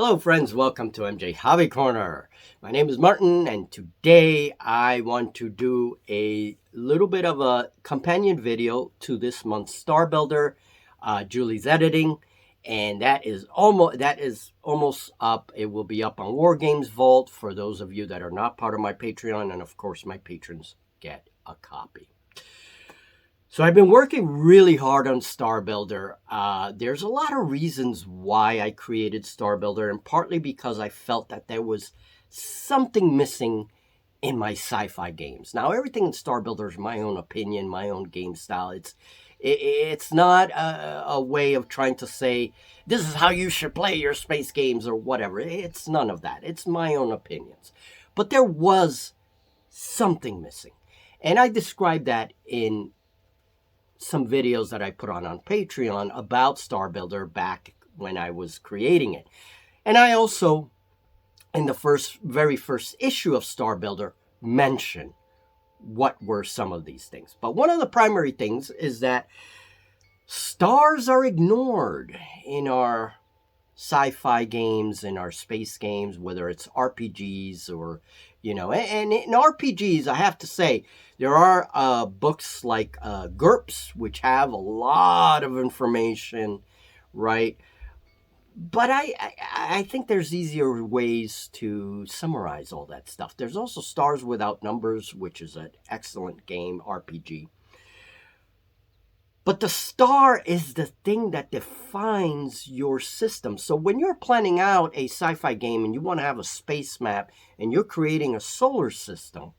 Hello friends, welcome to MJ Hobby Corner. My name is Martin and today I want to do a little bit of a companion video to this month's Star Builder. Julie's editing, and that is almost up. It will be up on Wargames Vault for those of you that are not part of my Patreon, and of course my patrons get a copy. So I've been working really hard on Star Builder. There's a lot of reasons why I created Star Builder, and partly because I felt that there was something missing in my sci-fi games. Now, everything in Star Builder is my own opinion, my own game style. It's not a way of trying to say, this is how you should play your space games or whatever. It's none of that. It's my own opinions. But there was something missing. And I described that in some videos that I put on Patreon about Star Builder back when I was creating it. And I also, in the very first issue of Star Builder, mentioned what were some of these things. But one of the primary things is that stars are ignored in our sci-fi games, in our space games, whether it's RPGs or, and in RPGs, I have to say, there are books like GURPS, which have a lot of information, right? But I think there's easier ways to summarize all that stuff. There's also Stars Without Numbers, which is an excellent game, RPG. But the star is the thing that defines your system. So when you're planning out a sci-fi game and you want to have a space map and you're creating a solar system,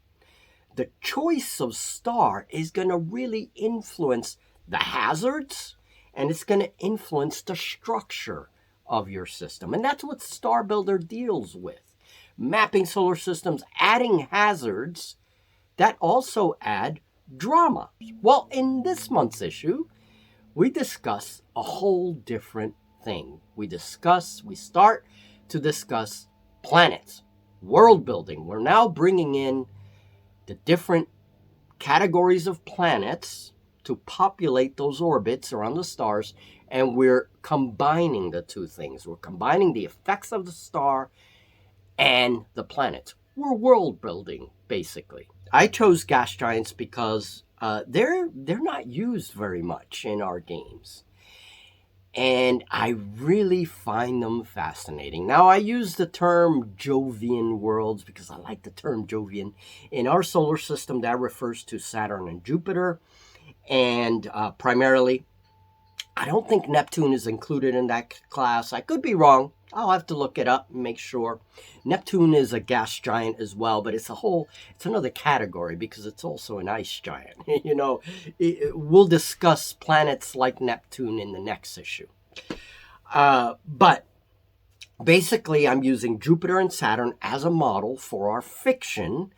the choice of star is going to really influence the hazards, and it's going to influence the structure of your system. And that's what Star Builder deals with. Mapping solar systems, adding hazards that also add drama. Well, in this month's issue, we discuss a whole different thing. We start to discuss planets, world building. We're now bringing in the different categories of planets to populate those orbits around the stars, and we're combining the two things. We're combining the effects of the star and the planets. We're world building, basically. I chose gas giants because they're not used very much in our games. And I really find them fascinating. Now, I use the term Jovian worlds because I like the term Jovian. In our solar system, that refers to Saturn and Jupiter. And primarily, I don't think Neptune is included in that class. I could be wrong. I'll have to look it up and make sure. Neptune is a gas giant as well, but it's another category because it's also an ice giant. We'll discuss planets like Neptune in the next issue. But basically, I'm using Jupiter and Saturn as a model for our fiction,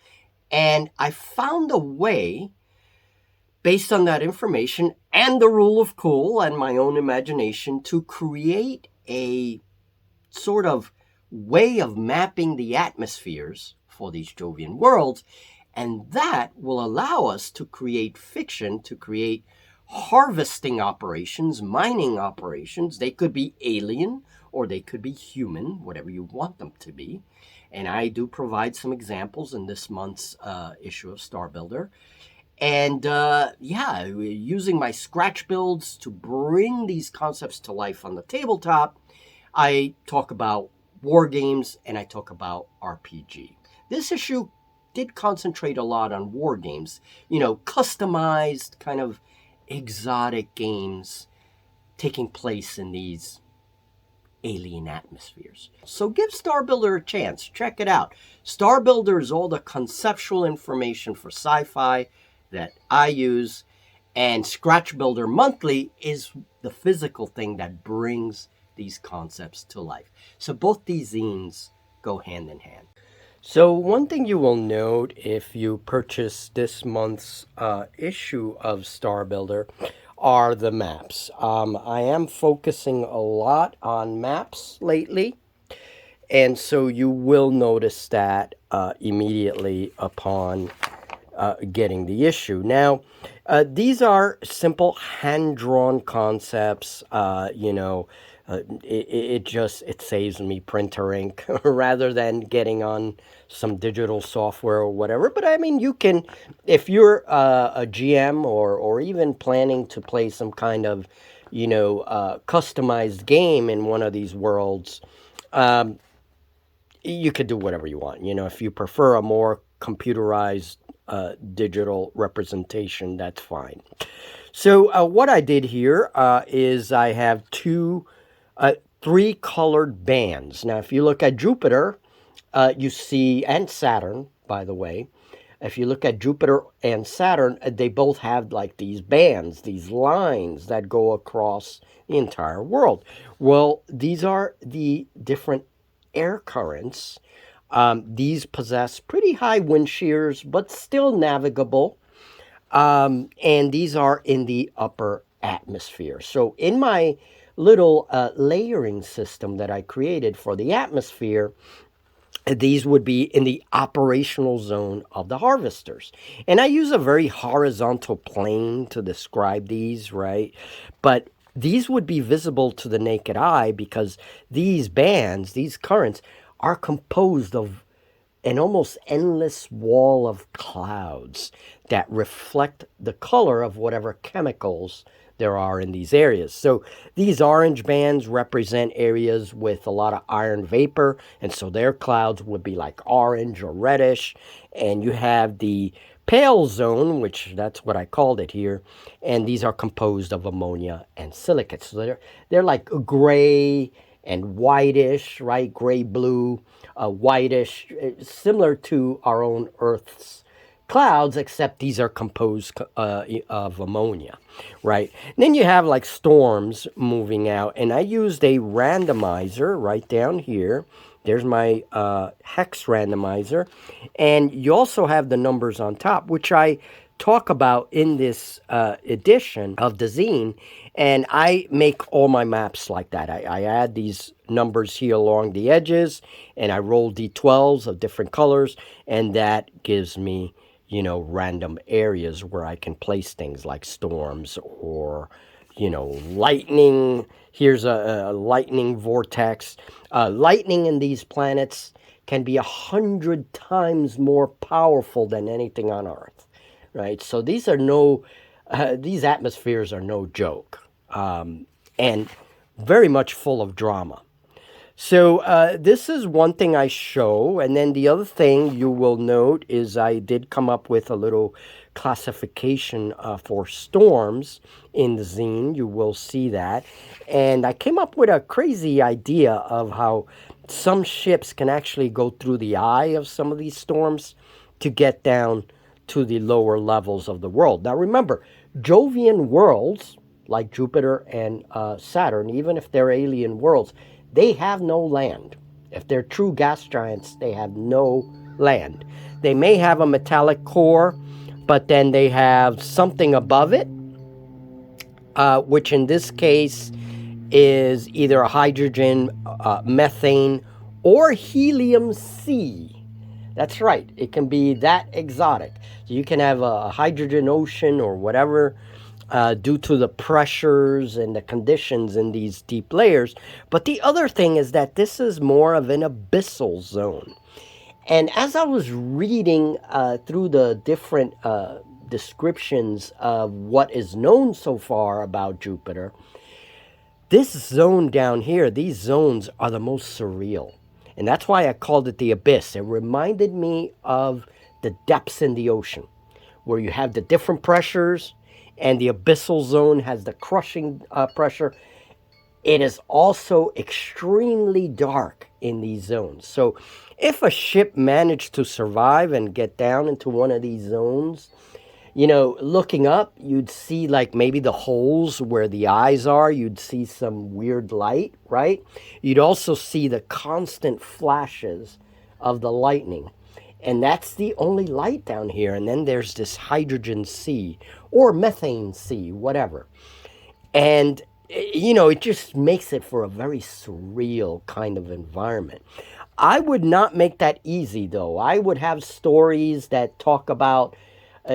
and I found a way, based on that information and the rule of cool and my own imagination, to create a sort of way of mapping the atmospheres for these Jovian worlds, and that will allow us to create fiction, to create harvesting operations, mining operations. They could be alien or they could be human, whatever you want them to be. And I do provide some examples in this month's issue of Star Builder. And using my scratch builds to bring these concepts to life on the tabletop, I talk about war games and I talk about RPG. This issue did concentrate a lot on war games, customized kind of exotic games taking place in these alien atmospheres. So give Star Builder a chance. Check it out. Star Builder is all the conceptual information for sci-fi that I use, and Scratch Builder Monthly is the physical thing that brings these concepts to life. So both these zines go hand in hand. So one thing you will note if you purchase this month's issue of Star Builder are the maps. I am focusing a lot on maps lately, and so you will notice that immediately upon getting the issue. Now, these are simple hand-drawn concepts, It saves me printer ink rather than getting on some digital software or whatever. But I mean, you can, if you're a GM or even planning to play some kind of, customized game in one of these worlds, you could do whatever you want. If you prefer a more computerized digital representation, that's fine. So what I did here is I have three colored bands. Now, if you look at Jupiter, you see, and Saturn, by the way, if you look at Jupiter and Saturn, they both have like these bands, these lines that go across the entire world. Well, these are the different air currents. These possess pretty high wind shears, but still navigable. And these are in the upper atmosphere. So in my little layering system that I created for the atmosphere, these would be in the operational zone of the harvesters. And I use a very horizontal plane to describe these, right? But these would be visible to the naked eye because these bands, these currents, are composed of an almost endless wall of clouds that reflect the color of whatever chemicals there are in these areas. So these orange bands represent areas with a lot of iron vapor, and so their clouds would be like orange or reddish. And you have the pale zone, which that's what I called it here, and these are composed of ammonia and silicates. So they're like gray and whitish, right? Gray, blue, whitish, similar to our own Earth's clouds, except these are composed of ammonia, right? And then you have like storms moving out, and I used a randomizer right down here. There's my hex randomizer, and you also have the numbers on top, which I talk about in this edition of the zine, and I make all my maps like that. I add these numbers here along the edges, and I roll d12s of different colors, and that gives me random areas where I can place things like storms or, lightning. Here's a lightning vortex. Lightning in these planets can be 100 times more powerful than anything on Earth, right? So these atmospheres are no joke, and very much full of drama. So this is one thing I show, and then the other thing you will note is I did come up with a little classification for storms in the zine. You will see that. And I came up with a crazy idea of how some ships can actually go through the eye of some of these storms to get down to the lower levels of the world. Now remember, Jovian worlds, like Jupiter and Saturn, even if they're alien worlds, they have no land. If they're true gas giants, they have no land. They may have a metallic core, but then they have something above it, which in this case is either a hydrogen, methane, or helium-C. That's right. It can be that exotic. So you can have a hydrogen ocean or whatever, due to the pressures and the conditions in these deep layers. But the other thing is that this is more of an abyssal zone. And as I was reading through the different descriptions of what is known so far about Jupiter, this zone down here, these zones are the most surreal. And that's why I called it the abyss. It reminded me of the depths in the ocean, where you have the different pressures, and the abyssal zone has the crushing pressure. It is also extremely dark in these zones. So if a ship managed to survive and get down into one of these zones, looking up, you'd see like maybe the holes where the eyes are. You'd see some weird light, right? You'd also see the constant flashes of the lightning. And that's the only light down here. And then there's this hydrogen sea or methane sea, whatever. And, it just makes it for a very surreal kind of environment. I would not make that easy, though. I would have stories that talk about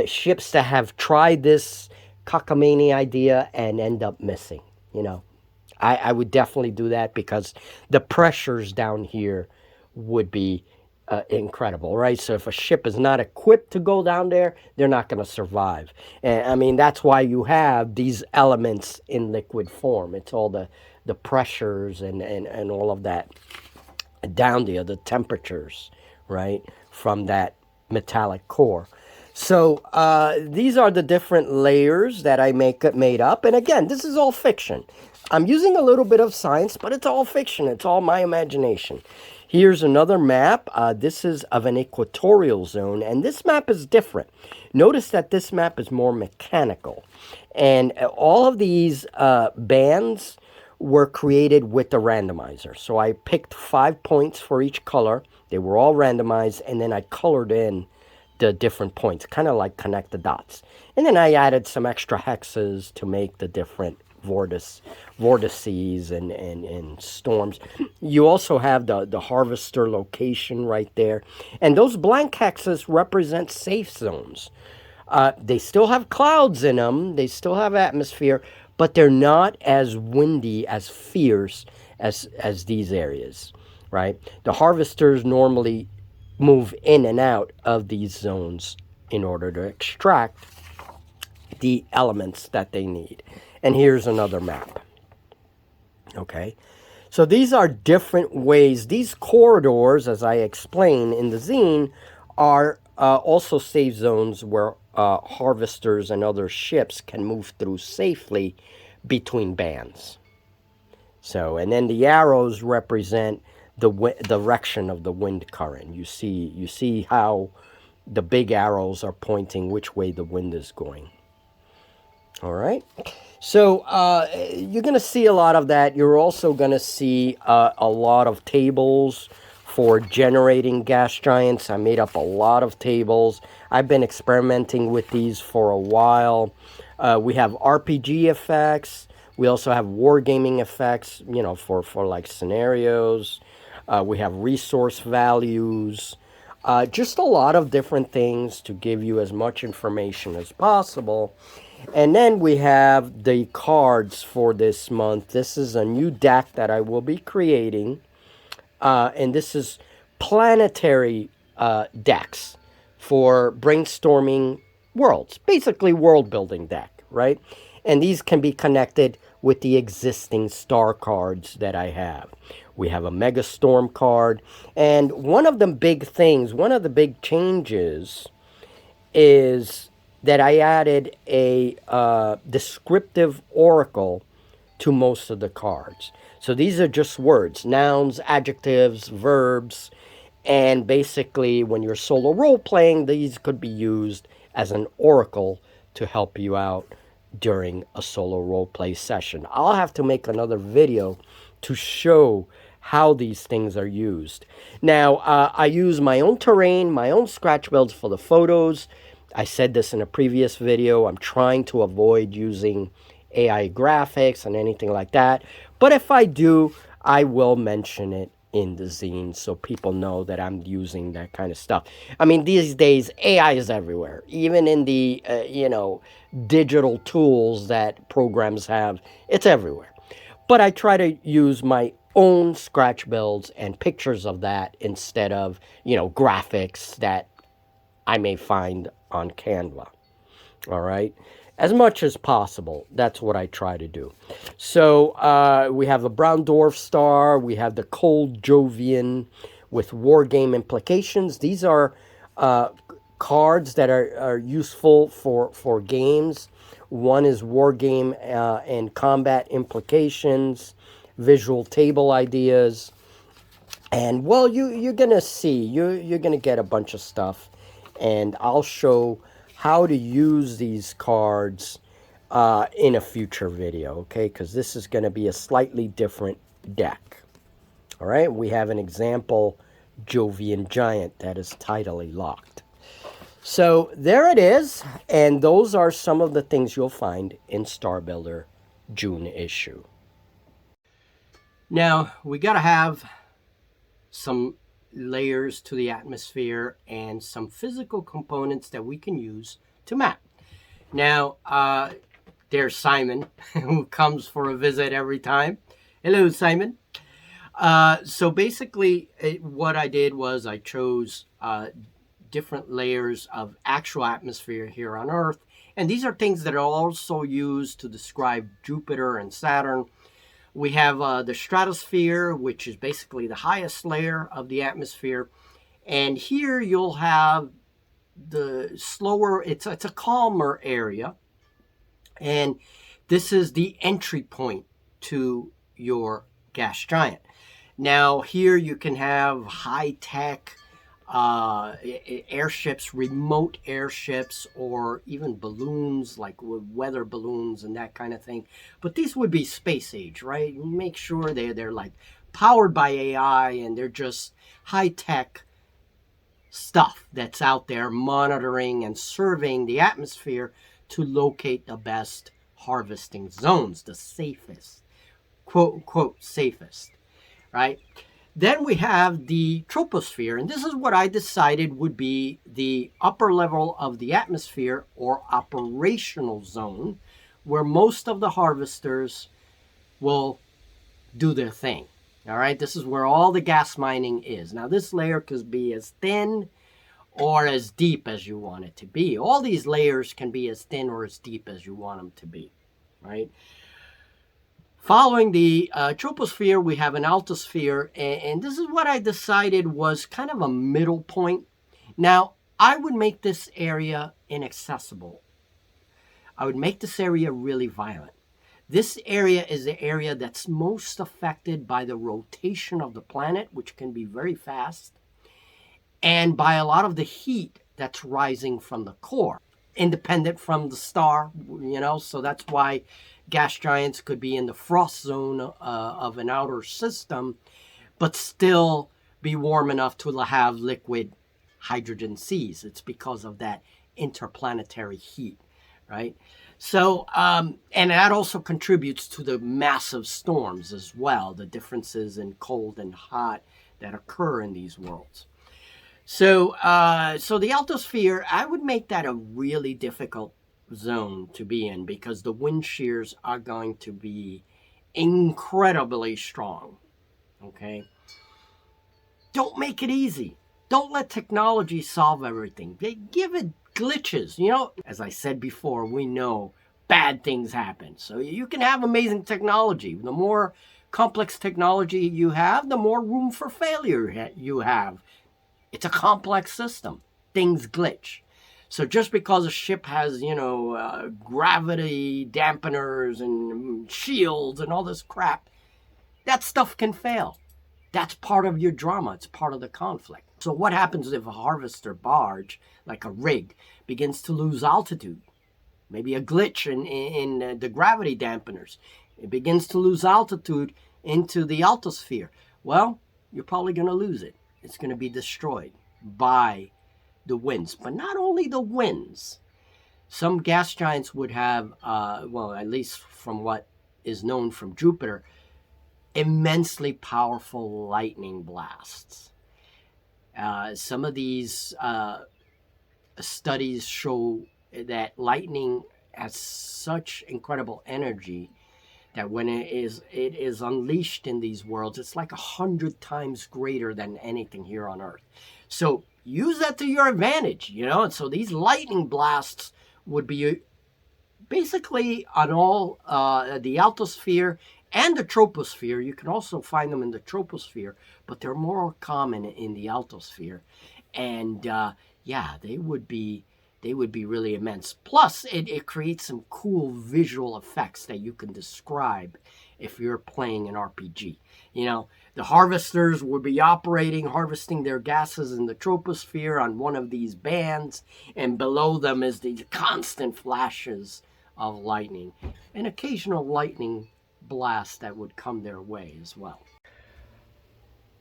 ships that have tried this cockamamie idea and end up missing, I would definitely do that because the pressures down here would be incredible, right? So if a ship is not equipped to go down there, they're not going to survive. And I mean, that's why you have these elements in liquid form. It's all the pressures and all of that down there, the temperatures, right, from that metallic core. So these are the different layers that I made up. And again, this is all fiction. I'm using a little bit of science, but it's all fiction. It's all my imagination. Here's another map. This is of an equatorial zone, and this map is different. Notice that this map is more mechanical. And all of these bands were created with the randomizer. So I picked 5 points for each color. They were all randomized, and then I colored in the different points, kind of like connect the dots. And then I added some extra hexes to make the different vortices and storms. You also have the harvester location right there. And those blank hexes represent safe zones. They still have clouds in them. They still have atmosphere, but they're not as windy, as fierce as these areas, right? The harvesters normally move in and out of these zones in order to extract the elements that they need. And here's another map. Okay, so these are different ways. These corridors, as I explain in the zine, are also safe zones where harvesters and other ships can move through safely between bands. So, and then the arrows represent the direction of the wind current. You see how the big arrows are pointing which way the wind is going. All right. So you're going to see a lot of that. You're also going to see a lot of tables for generating gas giants. I made up a lot of tables. I've been experimenting with these for a while. We have RPG effects. We also have wargaming effects, you know, for like scenarios. We have resource values. Just a lot of different things to give you as much information as possible. And then we have the cards for this month. This is a new deck that I will be creating. And this is planetary decks for brainstorming worlds. Basically world building deck, right? And these can be connected with the existing star cards that I have. We have a Mega Storm card. And one of the big things, one of the big changes is that I added a descriptive oracle to most of the cards. So these are just words, nouns, adjectives, verbs, and basically when you're solo role-playing, these could be used as an oracle to help you out during a solo role-play session. I'll have to make another video to show how these things are used. Now, I use my own terrain, my own scratch builds for the photos. I said this in a previous video. I'm trying to avoid using AI graphics and anything like that. But if I do, I will mention it in the zine so people know that I'm using that kind of stuff. I mean, these days, AI is everywhere. Even in the, digital tools that programs have, it's everywhere. But I try to use my own scratch builds and pictures of that instead of, graphics that I may find on Canva. All right. As much as possible. That's what I try to do. So we have a brown dwarf star. We have the cold Jovian with wargame implications. These are cards that are useful for games. One is wargame and combat implications, visual table ideas. And, well, you're going to see. You're going to get a bunch of stuff. And I'll show how to use these cards in a future video, okay? Because this is going to be a slightly different deck. All right, we have an example Jovian Giant that is tidally locked. So there it is, and those are some of the things you'll find in Star Builder June issue. Now, we got to have some layers to the atmosphere and some physical components that we can use to map. Now, There's Simon, who comes for a visit every time. Hello, Simon. So basically, what I did was I chose different layers of actual atmosphere here on Earth. And these are things that are also used to describe Jupiter and Saturn. We have the stratosphere, which is basically the highest layer of the atmosphere. And here you'll have the slower, it's a calmer area. And this is the entry point to your gas giant. Now, here you can have high-tech airships, remote airships, or even balloons, like weather balloons and that kind of thing. But these would be space age, right? Make sure they're like powered by AI, and they're just high-tech stuff that's out there monitoring and surveying the atmosphere to locate the best harvesting zones, the safest, quote unquote, safest, right? Then we have the troposphere, and this is what I decided would be the upper level of the atmosphere, or operational zone, where most of the harvesters will do their thing. All right, this is where all the gas mining is. Now, this layer could be as thin or as deep as you want it to be. All these layers can be as thin or as deep as you want them to be, right? Following the troposphere, we have an altosphere, and this is what I decided was kind of a middle point. Now, I would make this area inaccessible. I would make this area really violent. This area is the area that's most affected by the rotation of the planet, which can be very fast, and by a lot of the heat that's rising from the core, independent from the star, so that's why gas giants could be in the frost zone of an outer system, but still be warm enough to have liquid hydrogen seas. It's because of that interplanetary heat, right? So, and that also contributes to the massive storms as well, the differences in cold and hot that occur in these worlds. So, the altosphere, I would make that a really difficult zone to be in, because the wind shears are going to be incredibly strong. Okay? Don't make it easy. Don't let technology solve everything. Give it glitches. As I said before, we know bad things happen. So you can have amazing technology. The more complex technology you have, the more room for failure you have. It's a complex system. Things glitch. So just because a ship has, gravity dampeners and shields and all this crap, that stuff can fail. That's part of your drama. It's part of the conflict. So what happens if a harvester barge, like a rig, begins to lose altitude? Maybe a glitch in the gravity dampeners. It begins to lose altitude into the altosphere. Well, you're probably going to lose it. It's going to be destroyed by the winds. But not only the winds. Some gas giants would have, at least from what is known from Jupiter, immensely powerful lightning blasts. Some of these studies show that lightning has such incredible energy that when it is unleashed in these worlds, it's like 100 times greater than anything here on Earth. So use that to your advantage, And so these lightning blasts would be basically on all the altosphere and the troposphere. You can also find them in the troposphere, but they're more common in the altosphere. And they would be really immense. Plus, it creates some cool visual effects that you can describe if you're playing an RPG. The harvesters would be harvesting their gases in the troposphere on one of these bands, and below them is the constant flashes of lightning, an occasional lightning blast that would come their way as well.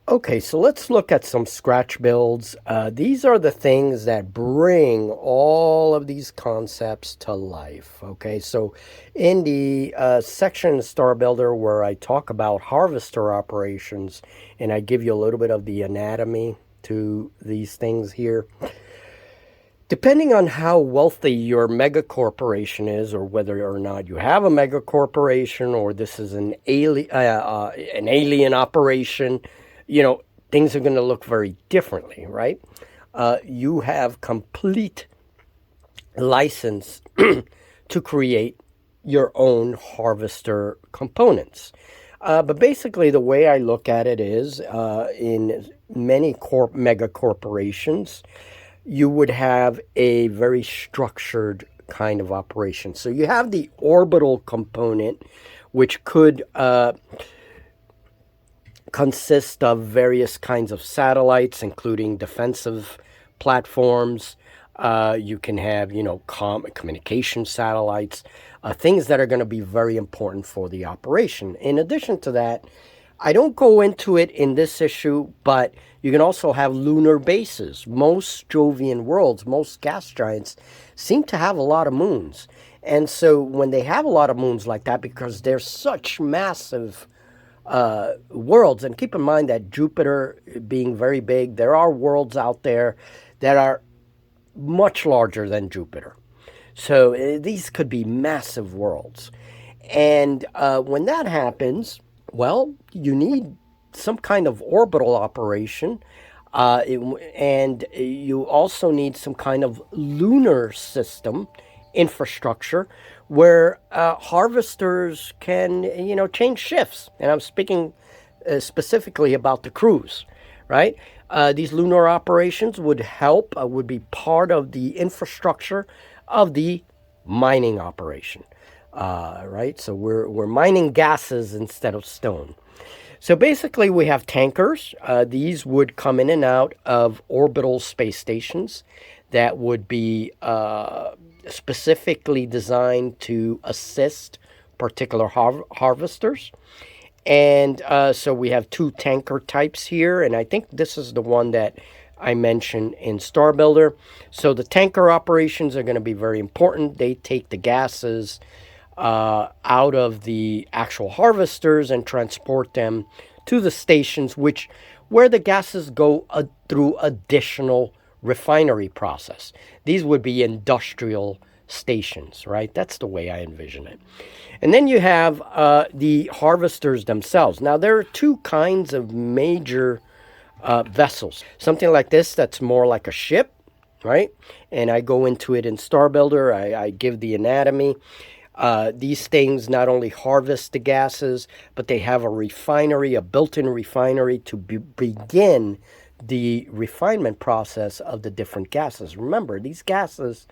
Okay, so let's look at some scratch builds. These are the things that bring all of these concepts to life. Okay, so in the section in Star Builder where I talk about harvester operations, and I give you a little bit of the anatomy to these things here, Depending on how wealthy your mega corporation is, or whether or not you have a mega corporation, or this is an alien operation, you know, things are going to look very differently, right? You have complete license to create your own harvester components. But basically, the way I look at it is in many mega corporations, you would have a very structured kind of operation. So you have the orbital component, which could consist of various kinds of satellites, including defensive platforms. You can have, you know, communication satellites, things that are going to be very important for the operation. In addition to that, I don't go into it in this issue, but you can also have lunar bases. Most Jovian worlds, most gas giants, seem to have a lot of moons. And so when they have a lot of moons like that, because they're such massive worlds, and keep in mind that Jupiter being very big, there are worlds out there that are much larger than Jupiter. So these could be massive worlds. And when that happens, well, you need some kind of orbital operation, and you also need some kind of lunar system infrastructure where harvesters can, you know, change shifts. And I'm speaking specifically about the crews, right? These lunar operations would help, would be part of the infrastructure of the mining operation. Right? So we're mining gases instead of stone. So basically we have tankers. These would come in and out of orbital space stations that would be specifically designed to assist particular harvesters. And so we have two tanker types here, and I think this is the one that I mentioned in Star Builder. So the tanker operations are going to be very important. They take the gases out of the actual harvesters and transport them to the stations, where the gases go through additional refinery process. These would be industrial stations, right? That's the way I envision it. And then you have the harvesters themselves. Now, there are two kinds of major vessels. Something like this that's more like a ship, right? And I go into it in Star Builder. I give the anatomy. These things not only harvest the gases, but they have a refinery, a built-in refinery to begin the refinement process of the different gases. Remember, these gases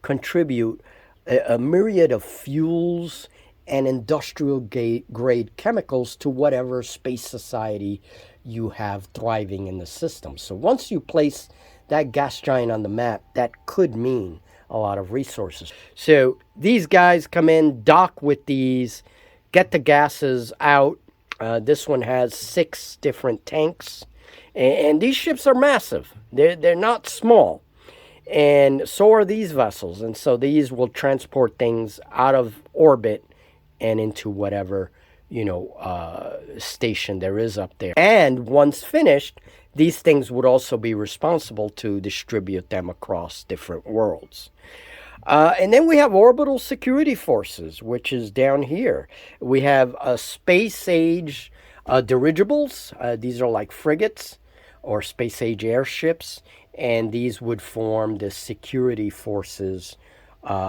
contribute a myriad of fuels and industrial grade chemicals to whatever space society you have thriving in the system. So once you place that gas giant on the map, that could mean a lot of resources. So these guys come in, dock with these, get the gases out. This one has 6 different tanks, and these ships are massive. They're not small, and so are these vessels. And so these will transport things out of orbit and into whatever, you know, station there is up there. And once finished, these things would also be responsible to distribute them across different worlds. And then we have orbital security forces, which is down here. We have space age dirigibles. These are like frigates or space age airships, and these would form the security forces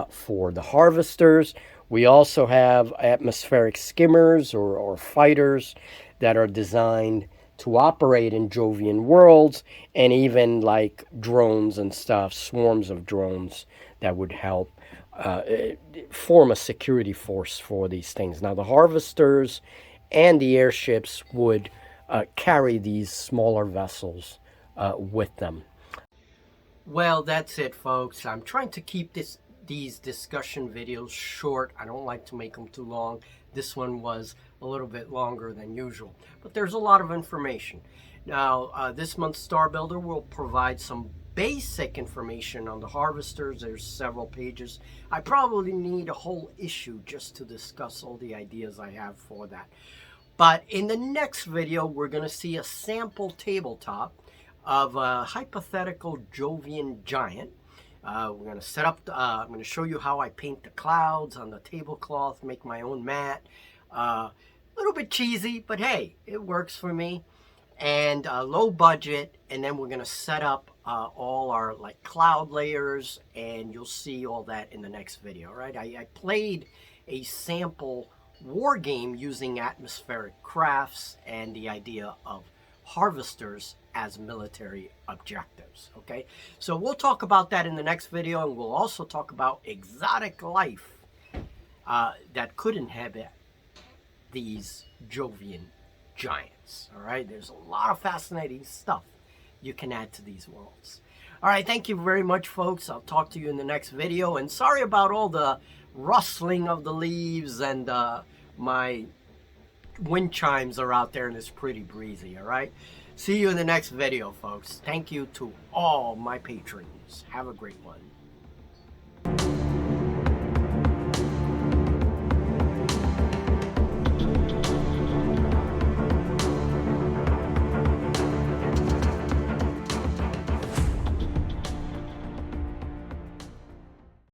for the harvesters. We also have atmospheric skimmers or fighters that are designed to operate in Jovian worlds, and even like drones and stuff, swarms of drones that would help form a security force for these things. Now, the harvesters and the airships would carry these smaller vessels with them. Well, that's it, folks. I'm trying to keep these discussion videos short. I don't like to make them too long. This one was a little bit longer than usual, but there's a lot of information. Now, this month's Star Builder will provide some basic information on the harvesters. There's several pages. I probably need a whole issue just to discuss all the ideas I have for that. But in the next video, we're going to see a sample tabletop of a hypothetical Jovian giant We're going to set up, I'm going to show you how I paint the clouds on the tablecloth, make my own mat. A little bit cheesy, but hey, it works for me. And low budget, and then we're going to set up all our like cloud layers, and you'll see all that in the next video. Right? I played a sample war game using atmospheric crafts and the idea of harvesters as military objectives. Okay, so we'll talk about that in the next video, and we'll also talk about exotic life that could inhabit these Jovian giants. All right, there's a lot of fascinating stuff you can add to these worlds. All right, thank you very much, folks. I'll talk to you in the next video, and sorry about all the rustling of the leaves, and my wind chimes are out there and it's pretty breezy. All right, see you in the next video, folks. Thank you to all my patrons. Have a great one.